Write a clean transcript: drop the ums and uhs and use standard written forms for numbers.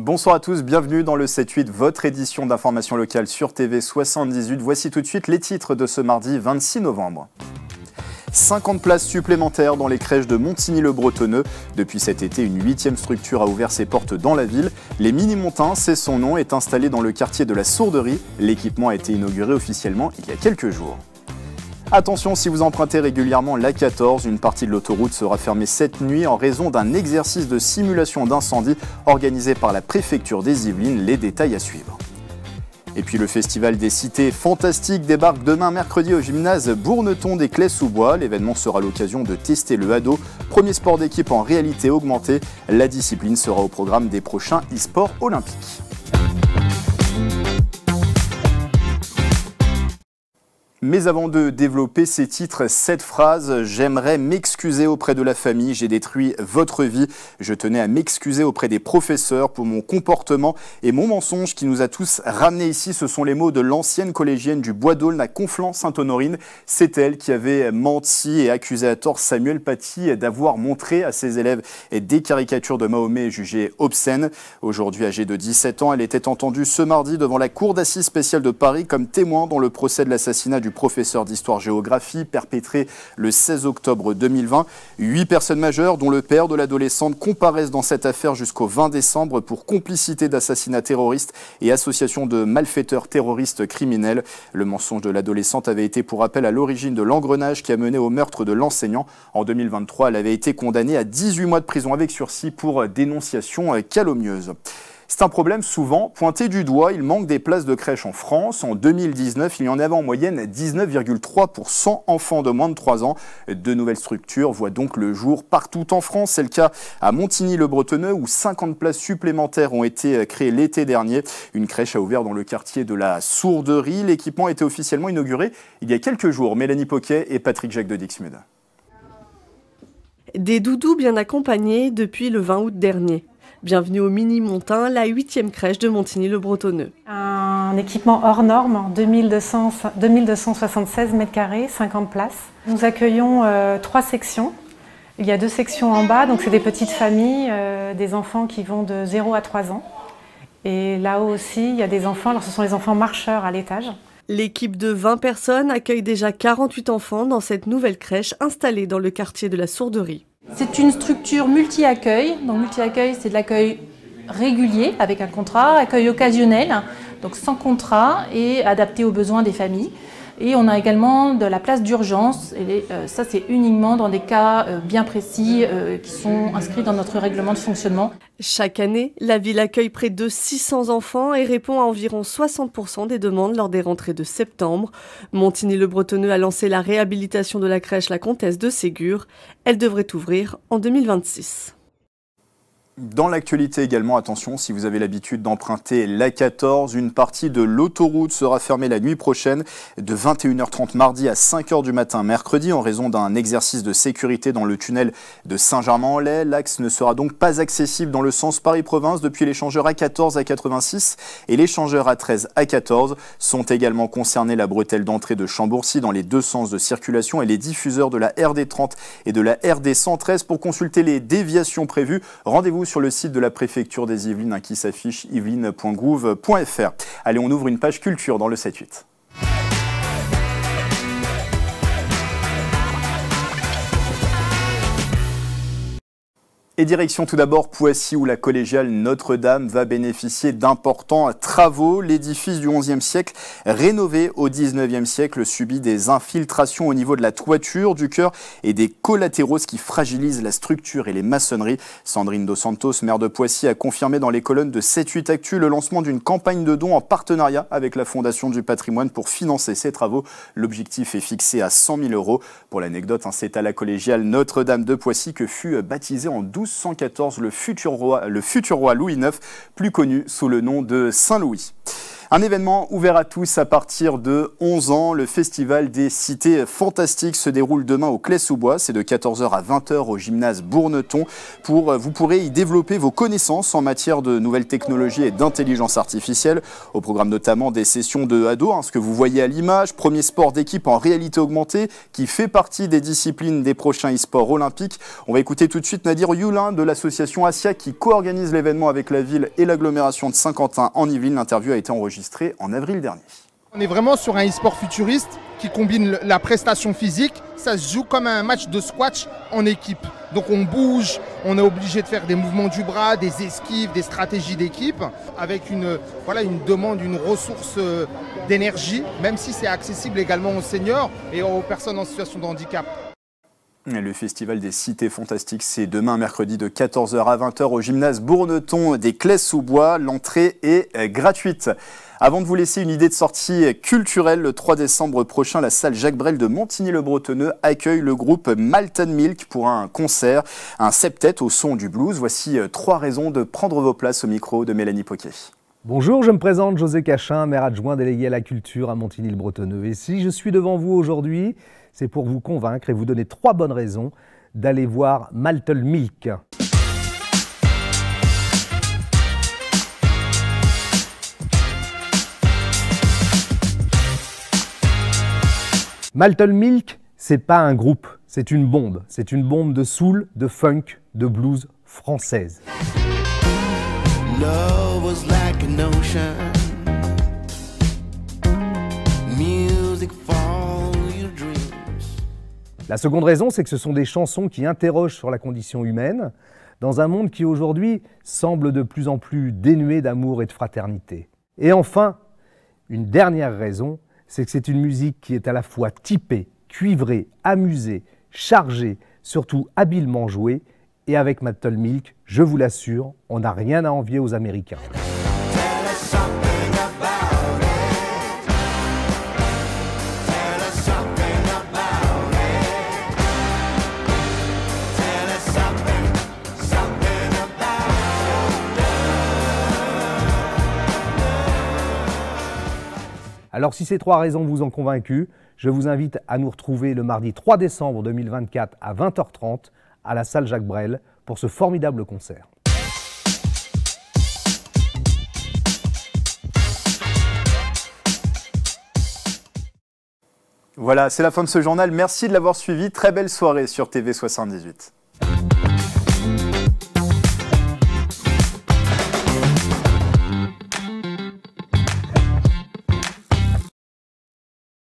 Bonsoir à tous, bienvenue dans le 7-8, votre édition d'information locale sur TV 78. Voici tout de suite les titres de ce mardi 26 novembre. 50 places supplémentaires dans les crèches de Montigny-le-Bretonneux. Depuis cet été, une 8e structure a ouvert ses portes dans la ville. Les Mini-Montins, c'est son nom, est installé dans le quartier de la Sourderie. L'équipement a été inauguré officiellement il y a quelques jours. Attention, si vous empruntez régulièrement l'A14, une partie de l'autoroute sera fermée cette nuit en raison d'un exercice de simulation d'incendie organisé par la préfecture des Yvelines. Les détails à suivre. Et puis le festival des cités fantastiques débarque demain mercredi au gymnase Bourneton des Clés-sous-Bois. L'événement sera l'occasion de tester le hado, premier sport d'équipe en réalité augmentée. La discipline sera au programme des prochains e-sports olympiques. Mais avant de développer ces titres, cette phrase « J'aimerais m'excuser auprès de la famille, j'ai détruit votre vie. Je tenais à m'excuser auprès des professeurs pour mon comportement et mon mensonge qui nous a tous ramenés ici. » Ce sont les mots de l'ancienne collégienne du Bois d'Aulne à Conflans-Sainte-Honorine. C'est elle qui avait menti et accusé à tort Samuel Paty d'avoir montré à ses élèves des caricatures de Mahomet jugées obscènes. Aujourd'hui âgée de 17 ans, elle était entendue ce mardi devant la cour d'assises spéciale de Paris comme témoin dans le procès de l'assassinat du professeur d'histoire-géographie perpétré le 16 octobre 2020. 8 personnes majeures, dont le père de l'adolescente, comparaissent dans cette affaire jusqu'au 20 décembre pour complicité d'assassinat terroriste et association de malfaiteurs terroristes criminels. Le mensonge de l'adolescente avait été pour rappel à l'origine de l'engrenage qui a mené au meurtre de l'enseignant. En 2023, elle avait été condamnée à 18 mois de prison avec sursis pour dénonciation calomnieuse. C'est un problème souvent pointé du doigt. Il manque des places de crèche en France. En 2019, il y en avait en moyenne 19,3 pour 100 enfants de moins de 3 ans. De nouvelles structures voient donc le jour partout en France. C'est le cas à Montigny-le-Bretonneux où 50 places supplémentaires ont été créées l'été dernier. Une crèche a ouvert dans le quartier de la Sourderie. L'équipement a été officiellement inauguré il y a quelques jours. Mélanie Poquet et Patrick Jacques de Dixmude. Des doudous bien accompagnés depuis le 20 août dernier. Bienvenue au Mini-Montin, la 8e crèche de Montigny-le-Bretonneux. Un équipement hors norme, 2276 m², 50 places. Nous accueillons 3 sections. Il y a 2 sections en bas, donc c'est des petites familles, des enfants qui vont de 0 à 3 ans. Et là-haut aussi, il y a des enfants, alors ce sont les enfants marcheurs à l'étage. L'équipe de 20 personnes accueille déjà 48 enfants dans cette nouvelle crèche installée dans le quartier de la Sourderie. C'est une structure multi-accueil. Donc multi-accueil, c'est de l'accueil régulier avec un contrat, accueil occasionnel, donc sans contrat et adapté aux besoins des familles. Et on a également de la place d'urgence. Et ça, c'est uniquement dans des cas bien précis qui sont inscrits dans notre règlement de fonctionnement. Chaque année, la ville accueille près de 600 enfants et répond à environ 60% des demandes lors des rentrées de septembre. Montigny-le-Bretonneux a lancé la réhabilitation de la crèche La Comtesse de Ségur. Elle devrait ouvrir en 2026. Dans l'actualité également, attention, si vous avez l'habitude d'emprunter l'A14, une partie de l'autoroute sera fermée la nuit prochaine de 21h30 mardi à 5h du matin mercredi en raison d'un exercice de sécurité dans le tunnel de Saint-Germain-en-Laye. L'axe ne sera donc pas accessible dans le sens Paris-Province depuis l'échangeur A14 à 86 et l'échangeur A13 à 14. Sont également concernés la bretelle d'entrée de Chambourcy dans les 2 sens de circulation et les diffuseurs de la RD30 et de la RD113. Pour consulter les déviations prévues, rendez-vous sur le site de la préfecture des Yvelines qui s'affiche yvelines.gouv.fr. Allez, on ouvre une page culture dans le 7-8. Et direction tout d'abord Poissy où la collégiale Notre-Dame va bénéficier d'importants travaux. L'édifice du XIe siècle, rénové au XIXe siècle, subit des infiltrations au niveau de la toiture, du chœur et des collatéraux, ce qui fragilise la structure et les maçonneries. Sandrine Dos Santos, maire de Poissy, a confirmé dans les colonnes de 7-8 Actu le lancement d'une campagne de dons en partenariat avec la Fondation du patrimoine pour financer ces travaux. L'objectif est fixé à 100 000 €. Pour l'anecdote, c'est à la collégiale Notre-Dame de Poissy que fut baptisé en 1214 le futur roi Louis IX, plus connu sous le nom de Saint-Louis. Un événement ouvert à tous à partir de 11 ans. Le Festival des Cités Fantastiques se déroule demain au Claye-sous-Bois. C'est de 14h à 20h au gymnase Bourneton. Vous pourrez y développer vos connaissances en matière de nouvelles technologies et d'intelligence artificielle. Au programme notamment des sessions de ado, ce que vous voyez à l'image. Premier sport d'équipe en réalité augmentée qui fait partie des disciplines des prochains e-sports olympiques. On va écouter tout de suite Nadir Youlin de l'association ASIA qui co-organise l'événement avec la ville et l'agglomération de Saint-Quentin en Yvelines. L'interview a été enregistrée en avril dernier. On est vraiment sur un e-sport futuriste qui combine la prestation physique. Ça se joue comme un match de squash en équipe. Donc on bouge, on est obligé de faire des mouvements du bras, des esquives, des stratégies d'équipe avec une demande, une ressource d'énergie, même si c'est accessible également aux seniors et aux personnes en situation de handicap. Le Festival des Cités Fantastiques, c'est demain mercredi de 14h à 20h au gymnase Bourneton des Claye-sous-Bois. L'entrée est gratuite. Avant de vous laisser une idée de sortie culturelle, le 3 décembre prochain, la salle Jacques Brel de Montigny-le-Bretonneux accueille le groupe Malton Milk pour un concert, un septet au son du blues. Voici 3 raisons de prendre vos places au micro de Mélanie Poquet. Bonjour, je me présente José Cachin, maire adjoint délégué à la culture à Montigny-le-Bretonneux. Et si je suis devant vous aujourd'hui, c'est pour vous convaincre et vous donner 3 bonnes raisons d'aller voir Malton Milk. Malton Milk, c'est pas un groupe, c'est une bombe. C'est une bombe de soul, de funk, de blues française. Love was like an ocean. Music for your dreams. La seconde raison, c'est que ce sont des chansons qui interrogent sur la condition humaine dans un monde qui aujourd'hui semble de plus en plus dénué d'amour et de fraternité. Et enfin, une dernière raison, c'est que c'est une musique qui est à la fois typée, cuivrée, amusée, chargée, surtout habilement jouée. Et avec Malton Milk, je vous l'assure, on n'a rien à envier aux Américains. Alors si ces 3 raisons vous ont convaincu, je vous invite à nous retrouver le mardi 3 décembre 2024 à 20h30 à la salle Jacques Brel pour ce formidable concert. Voilà, c'est la fin de ce journal. Merci de l'avoir suivi. Très belle soirée sur TV78.